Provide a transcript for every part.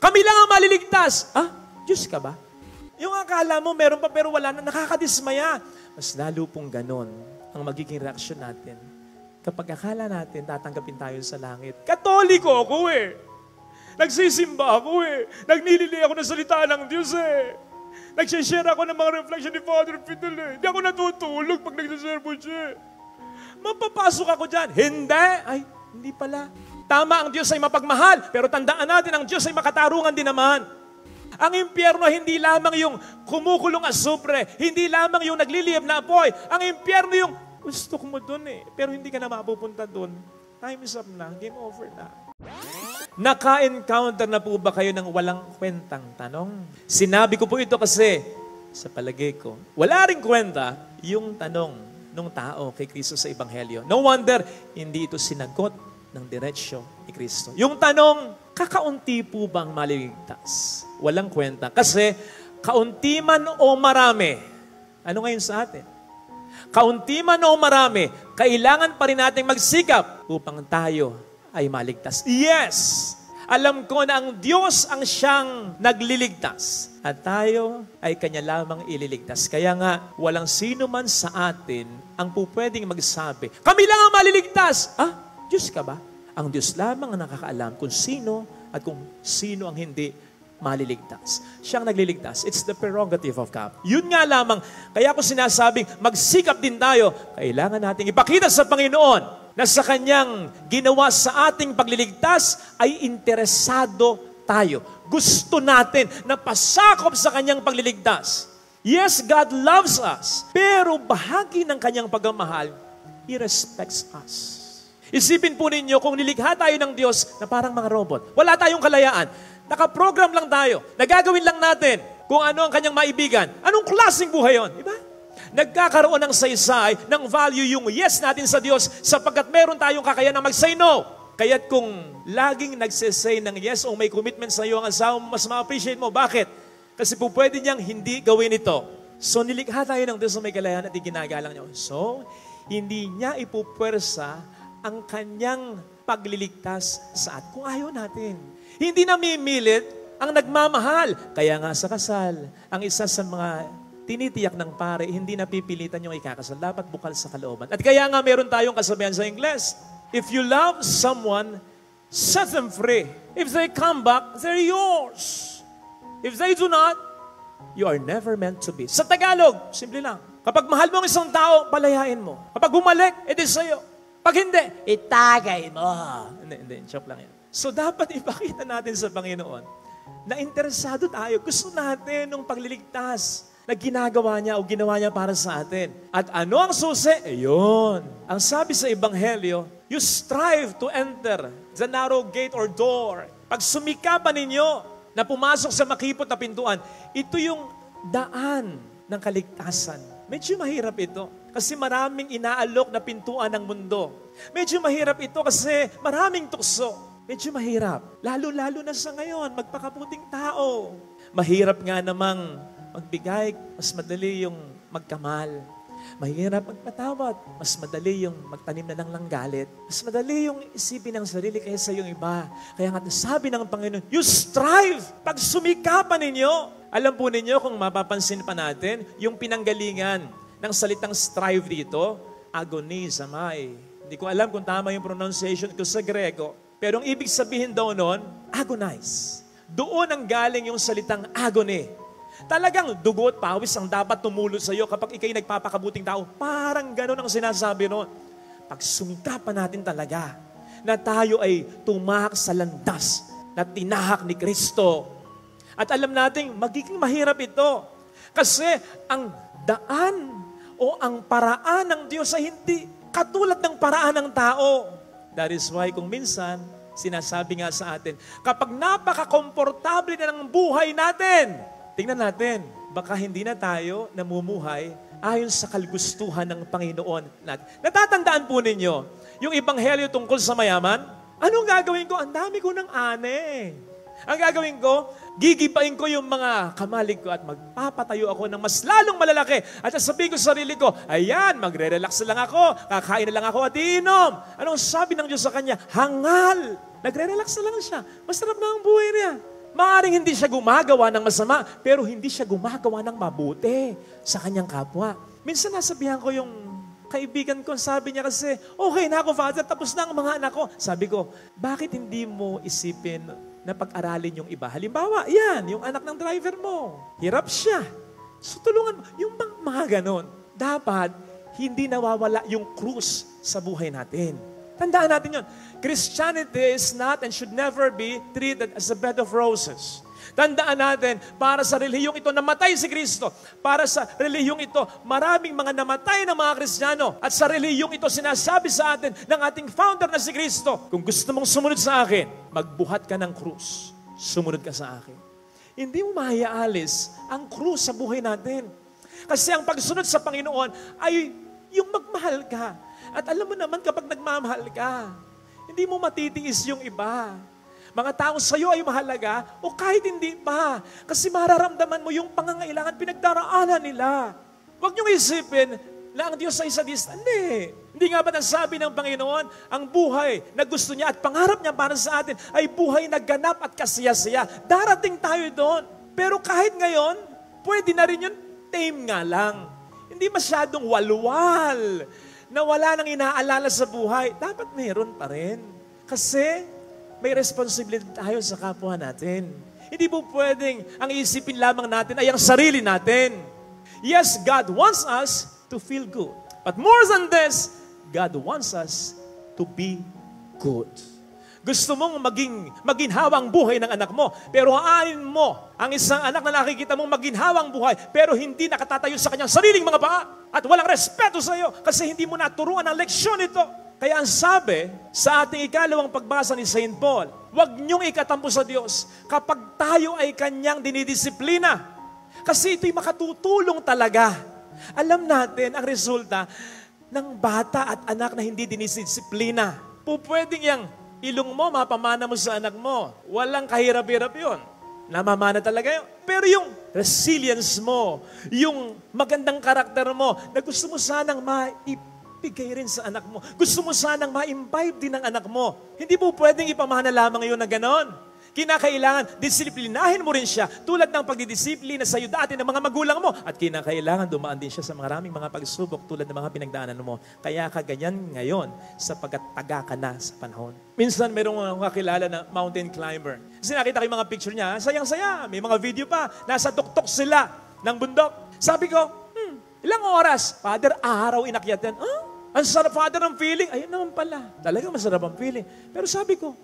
Kami lang ang maliligtas. Diyos ka ba? Yung akala mo meron pa pero wala na, nakakadismaya. Mas lalo pong ganon ang magiging reaksyon natin kapag akala natin tatanggapin tayo sa langit. Katoliko ako eh. Nagsisimba ako eh. Nagnilili ako ng salita ng Diyos eh. Nagsishare ako ng mga reflection ni Father Fidel eh. Hindi ako natutulog pag nagsisermon siya. Mapapasok ako dyan. Hindi. Ay, hindi pala. Tama, ang Diyos ay mapagmahal. Pero tandaan natin, ang Diyos ay makatarungan din naman. Ang impyerno hindi lamang yung kumukulong asupre. Hindi lamang yung nagliliyab na apoy. Ang impyerno yung, gusto ko mo dun eh. Pero hindi ka na mapupunta dun. Time is up na. Game over na. Naka-encounter na po ba kayo ng walang kwentang tanong? Sinabi ko po ito kasi, sa palagay ko, wala ring kwenta yung tanong ng tao kay Kristo sa Ebanghelyo. No wonder, hindi ito sinagot ng diretsyo ni Kristo. Yung tanong, kakaunti po bang maliligtas? Walang kwenta. Kasi, kaunti man o marami, ano ngayon sa atin? Kaunti man o marami, kailangan pa rin natin magsikap upang tayo ay maligtas. Yes! Alam ko na ang Diyos ang siyang nagliligtas at tayo ay Kanya lamang ililigtas. Kaya nga, walang sino man sa atin ang pupwedeng magsabi, kami lang ang maliligtas! Diyos ka ba? Ang Diyos lamang ang nakakaalam kung sino at kung sino ang hindi maliligtas. Siyang nagliligtas. It's the prerogative of God. Yun nga lamang, kaya ako sinasabing, magsikap din tayo. Kailangan nating ipakita sa Panginoon na sa Kanyang ginawa sa ating pagliligtas ay interesado tayo. Gusto natin na pasakop sa Kanyang pagliligtas. Yes, God loves us. Pero bahagi ng Kanyang pagmamahal, He respects us. Isipin po ninyo kung nilikha tayo ng Diyos na parang mga robot. Wala tayong kalayaan. Nakaprogram lang tayo. Nagagawin lang natin kung ano ang Kanyang maibigan. Anong klaseng buhay yun? Diba? Nagkakaroon ng saysay, ng value yung yes natin sa Diyos sapagkat meron tayong kakayahan na mag-say no. Kaya't kung laging nagsisay ng yes o may commitment sa iyo ang asawa mo, mas ma-appreciate mo. Bakit? Kasi po pwede niyang hindi gawin ito. So nilikha tayo ng Diyos na may kalayahan at iginagalang niya. So, hindi niya ipupwersa ang Kanyang pagliligtas sa atin. Kung ayaw natin. Hindi namimilit ang nagmamahal. Kaya nga sa kasal, ang isa sa mga tinitiyak ng pare, hindi napipilitan yung ikakasal. Dapat bukal sa kalooban. At kaya nga meron tayong kasabihan sa Ingles, if you love someone, set them free. If they come back, they're yours. If they do not, you are never meant to be. Sa Tagalog, simple lang. Kapag mahal mo ang isang tao, palayain mo. Kapag bumalik, edi sa'yo. Pag hindi, itagay mo. Hindi, joke lang yan. So dapat ipakita natin sa Panginoon na interesado tayo. Gusto natin ng pagliligtas na ginagawa niya o ginawa niya para sa atin. At ano ang susi? Ayun. Ang sabi sa Ebanghelyo, you strive to enter the narrow gate or door. Pag sumikapan ninyo na pumasok sa makipot na pintuan, ito yung daan ng kaligtasan. Medyo mahirap ito kasi maraming inaalok na pintuan ng mundo. Medyo mahirap ito kasi maraming tukso. Medyo mahirap. Lalo-lalo na sa ngayon, magpakabuting tao. Mahirap nga namang magbigay, mas madali yung magkamal. Mahirap magpatawad, mas madali yung magtanim na lang ng galit. Mas madali yung isipin ng sarili kaysa yung iba. Kaya nga sabi ng Panginoon, you strive! Pag sumikapan ninyo, alam po ninyo kung mapapansin pa natin, yung pinanggalingan ng salitang strive dito, agonizomai. Hindi ko alam kung tama yung pronunciation ko sa Grego. Pero ang ibig sabihin daw nun, agonize. Doon ang galing yung salitang agony. Talagang dugo at pawis ang dapat tumulot sa iyo kapag ikay nagpapakabuting tao. Parang gano'n ang sinasabi noon. Pag sumikapan natin talaga na tayo ay tumahak sa landas na tinahak ni Kristo. At alam natin, magiging mahirap ito. Kasi ang daan o ang paraan ng Diyos ay hindi katulad ng paraan ng tao. That is why kung minsan, sinasabi nga sa atin, kapag napaka-komportable na ng buhay natin, tingnan natin, baka hindi na tayo namumuhay ayon sa kalgustuhan ng Panginoon natin. Natatandaan po ninyo, yung Ebanghelyo tungkol sa mayaman, anong gagawin ko? Ang dami ko ng ane. Ang gagawin ko, gigipain ko yung mga kamalig ko at magpapatayo ako ng mas lalong malalaki. At sasabihin ko sa sarili ko, ayan, magre-relax lang ako, kakain na lang ako at iinom. Anong sabi ng Diyos sa kanya? Hangal. Nagre-relax na lang siya. Masarap na ang buhay niya. Maaaring hindi siya gumagawa ng masama, pero hindi siya gumagawa ng mabuti sa kanyang kapwa. Minsan nasabihan ko yung kaibigan ko, sabi niya kasi, okay na ako, Father, tapos na ang mga anak ko. Sabi ko, bakit hindi mo isipin na pag-aralin yung iba? Halimbawa, yan, yung anak ng driver mo. Hirap siya. So tulungan mo. Yung mga ganon. Dapat, hindi nawawala yung krus sa buhay natin. Tandaan natin yun. Christianity is not and should never be treated as a bed of roses. Tandaan natin, para sa relihiyong ito, namatay si Kristo. Para sa relihiyong ito, maraming mga namatay ng mga Kristiyano. At sa relihiyong ito, sinasabi sa atin ng ating founder na si Kristo, kung gusto mong sumunod sa akin, magbuhat ka ng krus. Sumunod ka sa akin. Hindi mo mahayaalis ang krus sa buhay natin. Kasi ang pagsunod sa Panginoon ay yung magmahal ka. At alam mo naman kapag nagmamahal ka, hindi mo matitiis yung iba. Mga taong sa'yo ay mahalaga o kahit hindi pa. Kasi mararamdaman mo yung pangangailangan pinagdaraanan nila. Huwag niyong isipin na ang Diyos ay sadista. Hindi. Hindi nga ba nasabi ng Panginoon, ang buhay na gusto niya at pangarap niya para sa atin ay buhay na ganap at kasiyasiya. Darating tayo doon. Pero kahit ngayon, pwede na rin yun, tame nga lang. Hindi masyadong walwal na wala nang inaalala sa buhay. Dapat mayroon pa rin. Kasi may responsibility tayo sa kapwa natin. Hindi po pwedeng ang isipin lamang natin ay ang sarili natin. Yes, God wants us to feel good. But more than this, God wants us to be good. Gusto mong maginhawang buhay ng anak mo, pero aanin mo ang isang anak na nakikita mong maginhawang buhay, pero hindi nakatatayo sa kanyang sariling mga paa at walang respeto sa iyo kasi hindi mo naturuan ang leksyon ito. Kaya ang sabi sa ating ikalawang pagbasa ni St. Paul, huwag niyong ikatampo sa Diyos kapag tayo ay kanyang dinidisiplina. Kasi ito'y makatutulong talaga. Alam natin ang resulta ng bata at anak na hindi dinidisiplina. Pwedeng yang ilong mo, mapamana mo sa anak mo. Walang kahirap-hirap yun. Namamana talaga yun. Pero yung resilience mo, yung magandang karakter mo, na gusto mo sanang maibigay rin sa anak mo. Gusto mo sanang ma-imbibe din ng anak mo. Hindi po pwedeng ipamana lamang yun na ganon. Kinakailangan, disiplinahin mo rin siya tulad ng pagdidisiplina sa iyo dati ng mga magulang mo. At kinakailangan dumaan din siya sa maraming mga pagsubok tulad ng mga pinagdaanan mo. Kaya ka ganyan ngayon sapagkat taga ka na sa panahon. Minsan mayroong akong kakilala na mountain climber. Kasi nakita ko yung mga picture niya, sayang-saya, may mga video pa, nasa tuktok sila ng bundok. Sabi ko, ilang oras? Father, araw inakyat yan. Ang sarap, Father, ng feeling. Ayun naman pala. Talagang masarap ang feeling. Pero sabi ko,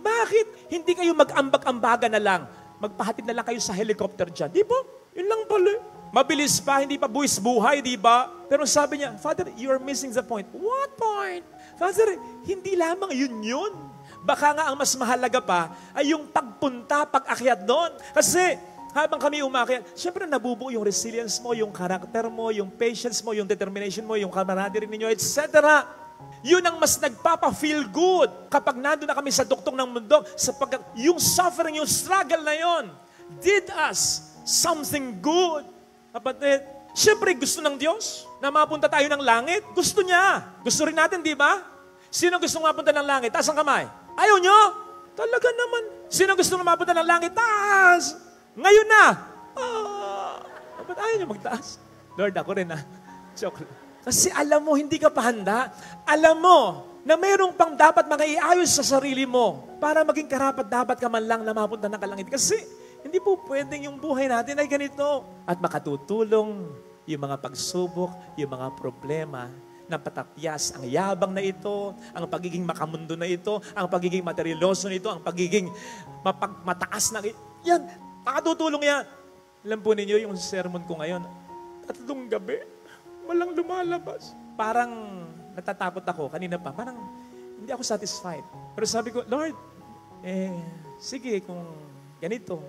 bakit hindi kayo mag-ambag-ambaga na lang? Magpahatid na lang kayo sa helicopter dyan. Di ba? Yun lang pala. Mabilis pa, hindi pa buwis buhay, di ba? Pero sabi niya, Father, you're missing the point. What point? Father, hindi lamang yun. Baka nga ang mas mahalaga pa ay yung pagpunta, pag-akyat doon. Kasi habang kami umakyat, syempre nabubuo yung resilience mo, yung karakter mo, yung patience mo, yung determination mo, yung camaraderie ninyo, etc. Yun ang mas nagpapa-feel good kapag nandun na kami sa duktong ng mundo sapagkat yung suffering, yung struggle na yon did us something good. Kapatid, syempre gusto ng Diyos na mapunta tayo ng langit. Gusto niya. Gusto rin natin, di ba? Sino gusto mapunta ng langit? Taas ang kamay. Ayaw nyo? Talaga naman. Sino gusto mapunta ng langit? Taas! Ngayon na! Ba't ayaw nyo magtaas? Lord, ako rin Joke lang. Kasi alam mo, hindi ka pa handa. Alam mo na mayroong pang dapat makaiayos sa sarili mo para maging karapat-dapat ka man lang na mapunta ng kalangit. Kasi hindi po pwedeng yung buhay natin ay ganito. At makatutulong yung mga pagsubok, yung mga problema na patakyas ang yabang na ito, ang pagiging makamundo na ito, ang pagiging materialoso na ito, ang pagiging mataas na yan, makatutulong yan. Alam po ninyo yung sermon ko ngayon, 3 gabi, walang lumalabas. Parang natatakot ako kanina pa. Parang hindi ako satisfied. Pero sabi ko, Lord, sige kung ganito.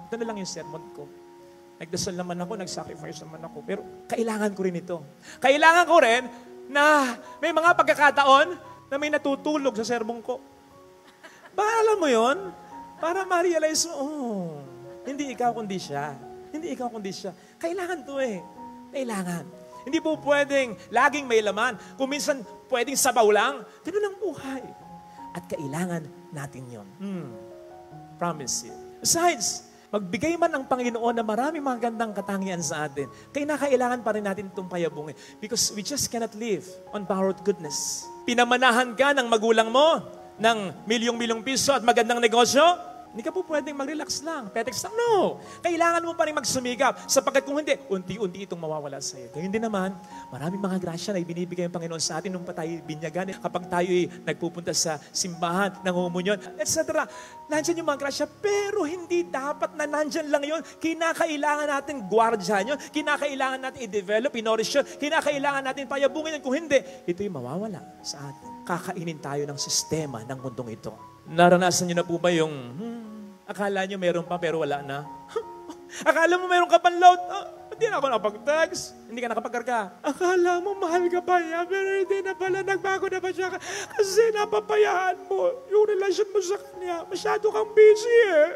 Ito na lang yung sermon ko. Nagdasal naman ako, nag-sacrifice naman ako. Pero kailangan ko rin ito. Kailangan ko rin na may mga pagkakataon na may natutulog sa sermon ko. Para alam mo yon, para ma-realize mo, hindi ikaw kundi siya. Hindi ikaw kundi siya. Kailangan to Kailangan. Hindi po pwedeng laging may laman. Kung minsan pwedeng sabaw lang, ganun ang buhay. At kailangan natin yon. promise you. Besides, magbigay man ang Panginoon na maraming mga gandang katangian sa atin, kailangan pa rin natin itong payabungin because we just cannot live on borrowed goodness. Pinamanahan ka ng magulang mo ng milyong-milyong piso at magandang negosyo, hindi ka po pwedeng mag-relax lang, petex lang. No! Kailangan mo pa rin magsumikap sapagkat kung hindi, unti-unti itong mawawala sa iyo. Gayun din naman, maraming mga grasya na ibinibigay ng Panginoon sa atin nung pa tayo binyagan. Kapag tayo nagpupunta sa simbahan, nangungunyon, etc. Nandyan yung mga grasya, pero hindi dapat na nandyan lang yun. Kinakailangan natin gwardyahan yun. Kinakailangan natin i-develop, i-nourish yun. Kinakailangan natin payabungin yun. Kung hindi, ito yung mawawala sa atin. Kakainin tayo ng sistema ng mundong ito. Naranasan niyo na po ba yung, akala niyo meron pa pero wala na? Akala mo meron ka pang load? Hindi na ako nakapag-text. Hindi ka nakapag-karga. Akala mo mahal ka pa niya pero hindi na pala, nagbago na pa siya. Kasi napapayaan mo yung relasyon mo sa kanya. Masyado kang busy eh.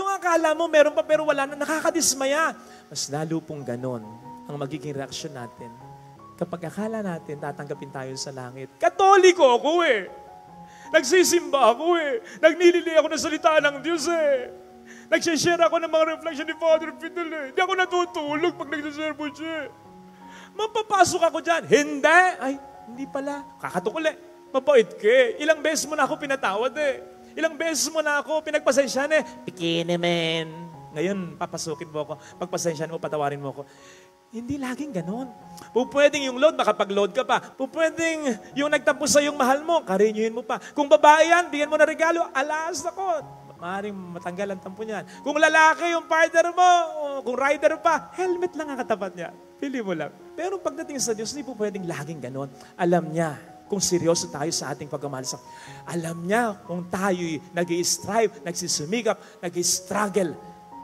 Yung akala mo meron pa pero wala na, nakakadismaya. Mas lalo pong ganon ang magiging reaksyon natin. Kapag akala natin tatanggapin tayo sa langit. Katoliko ako eh. Nagsisimba ako eh. Nagnilili ako ng salita ng Diyos eh. Nagsishare ako ng mga reflection ni Father Fidel eh. Hindi ako natutulog pag nagsisermon siya. Mapapasok ako dyan. Hindi. Ay, hindi pala. Kakatukol eh. Mabait ka eh. Ilang beses mo na ako pinatawad eh. Ilang beses mo na ako pinagpasensyahan eh. Pikini men. Ngayon, papasukin mo ako. Pagpasensyahan mo, patawarin mo ako. Hindi laging ganon. Pupwedeng yung load, makapag-load ka pa. Pupwedeng yung nagtampo sa yung mahal mo, karinyuhin mo pa. Kung babae yan, bigyan mo na regalo, alas ako. Maaaring matanggal ang tampo niyan. Kung lalaki yung partner mo, o kung rider pa, helmet lang ang katapat niya. Pili mo lang. Pero pagdating sa Diyos, hindi po pwedeng laging ganon. Alam niya kung seryoso tayo sa ating pagmamahal sa alam niya kung tayo'y nag-i-strive, nagsisumikap, nag-i-struggle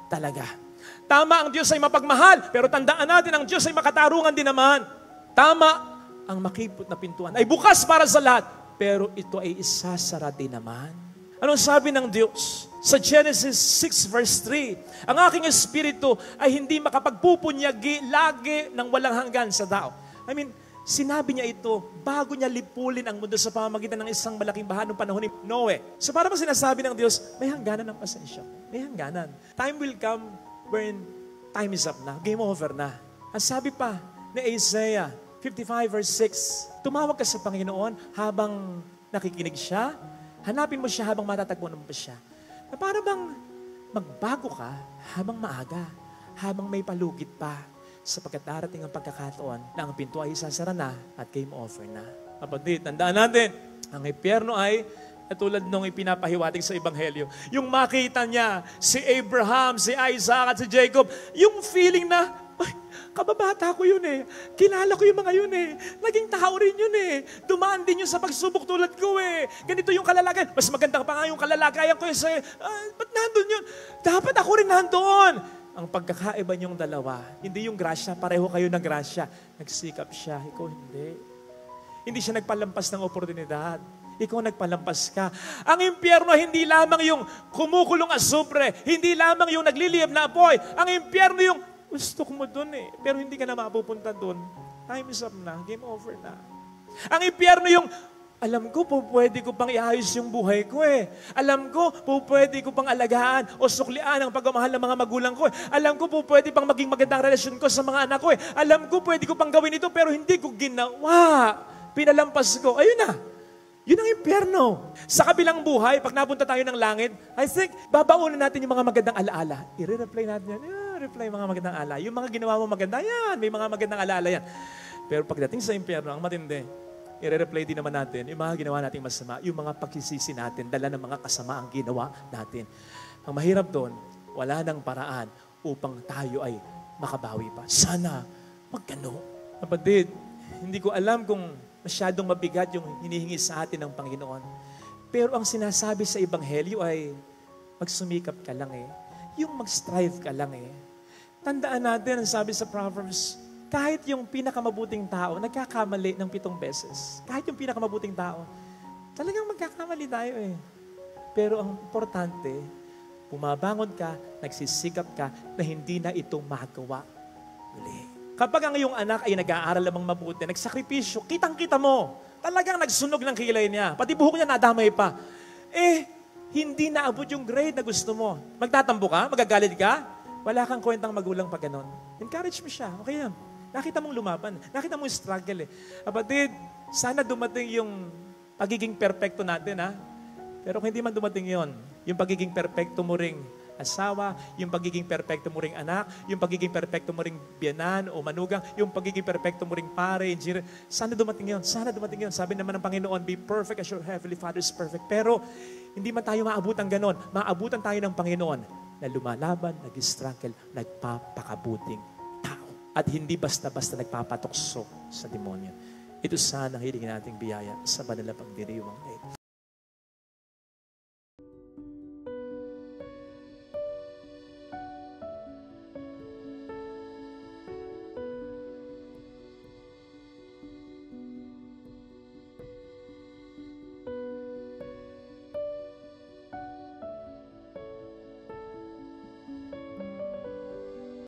talaga. Tama ang Diyos ay mapagmahal, pero tandaan natin ang Diyos ay makatarungan din naman. Tama ang makipot na pintuan ay bukas para sa lahat, pero ito ay isasara din naman. Anong sabi ng Diyos? Sa Genesis 6 verse 3, ang aking espiritu ay hindi makapagpupunyagi lagi ng walang hanggan sa tao. I mean, sinabi niya ito bago niya lipulin ang mundo sa pamamagitan ng isang malaking baha noong panahon ni Noe. So para bang sinasabi ng Diyos, may hangganan ng pasensya. May hangganan. Time will come when time is up na, game over na. Ang sabi pa ni Isaiah 55 verse 6, tumawag ka sa Panginoon habang nakikinig siya, hanapin mo siya habang matatagpuan mo pa siya. Na para bang magbago ka habang maaga, habang may palugit pa, sapagkat darating ang pagkakataon na ang pinto ay isasara na at game over na. Kapatid, tandaan natin, ang impyerno ay tulad nung ipinapahiwatig sa Ebanghelyo. Yung makita niya, si Abraham, si Isaac at si Jacob, yung feeling na, ay, kababata ko yun eh. Kilala ko yung mga yun eh. Naging tao rin yun eh. Dumaan din yun sa pagsubok tulad ko eh. Ganito yung kalalagayan. Mas maganda pa nga yung kalalagayan ko eh. Ba't nandun yun? Dapat ako rin nandun. Ang pagkakaiba niyong dalawa, hindi yung grasya, pareho kayo ng grasya. Nagsikap siya, ikaw hindi. Hindi siya nagpalampas ng oportunidad. Ikaw nagpalampas ka. Ang impyerno hindi lamang yung kumukulong asupre, hindi lamang yung nagliliyab na apoy. Ang impyerno yung gusto mo dun eh, pero hindi ka na mapupunta dun. Time is up na, game over na. Ang impyerno yung alam ko po pwede ko pang iayos yung buhay ko eh. Alam ko po pwede ko pang alagaan o suklian ang pagmamahal ng mga magulang ko eh. Alam ko po pwede pang maging magandang relasyon ko sa mga anak ko eh. Alam ko pwede ko pang gawin ito pero hindi ko ginawa. Pinalampas ko. Ayun na. Yun ang impyerno. Sa kabilang buhay, pag napunta tayo ng langit, I think, babaunan natin yung mga magandang alaala. I-reply natin yan. Reply mga magandang alaala. Yung mga ginawa mo maganda, yan. May mga magandang alaala yan. Pero pagdating sa impyerno, ang matindi, i-reply din naman natin yung mga ginawa nating masama, yung mga pagsisisi natin, dala ng mga kasama ang ginawa natin. Ang mahirap doon, wala nang paraan upang tayo ay makabawi pa. Sana magkano. Kapatid, hindi ko alam kung masyadong mabigat yung hinihingi sa atin ng Panginoon. Pero ang sinasabi sa Ebanghelyo ay magsumikap ka lang eh. Yung mag-strive ka lang eh. Tandaan natin, ang sabi sa Proverbs, kahit yung pinakamabuting tao, nagkakamali ng 7 beses. Kahit yung pinakamabuting tao, talagang magkakamali tayo eh. Pero ang importante, bumabangon ka, nagsisikap ka, na hindi na ito magawa uli. Kapag ang iyong anak ay nag-aaral lamang mabuti, nagsakripisyo, kitang-kita mo, talagang nagsunog ng kilay niya, pati buhok niya nadamay pa. Eh, hindi naabot yung grade na gusto mo. Magtatampo ka? Magagalit ka? Wala kang kwentang magulang pag ganon. Encourage mo siya. Okay yan. Nakita mong lumaban. Nakita mong struggle eh. Kapatid, sana dumating yung pagiging perfecto natin ha. Pero kung hindi man dumating yon, yung pagiging perfecto mo ring asawa, yung pagiging perfecto mo ring anak, yung pagiging perfecto mo ring biyanan o manugang, yung pagiging perfecto mo ring pare, engineer, sana dumating yon. Sana dumating yon. Sabi naman ng Panginoon, be perfect as your heavenly Father is perfect. Pero hindi man tayo maabutan ganon. Maabutan tayo ng Panginoon na lumalaban, nag-struggle, nagpapakabuting tao. At hindi basta-basta nagpapatukso sa demonyo. Ito sana ang hiling nating biyaya sa banal na pagdiriwang na ito.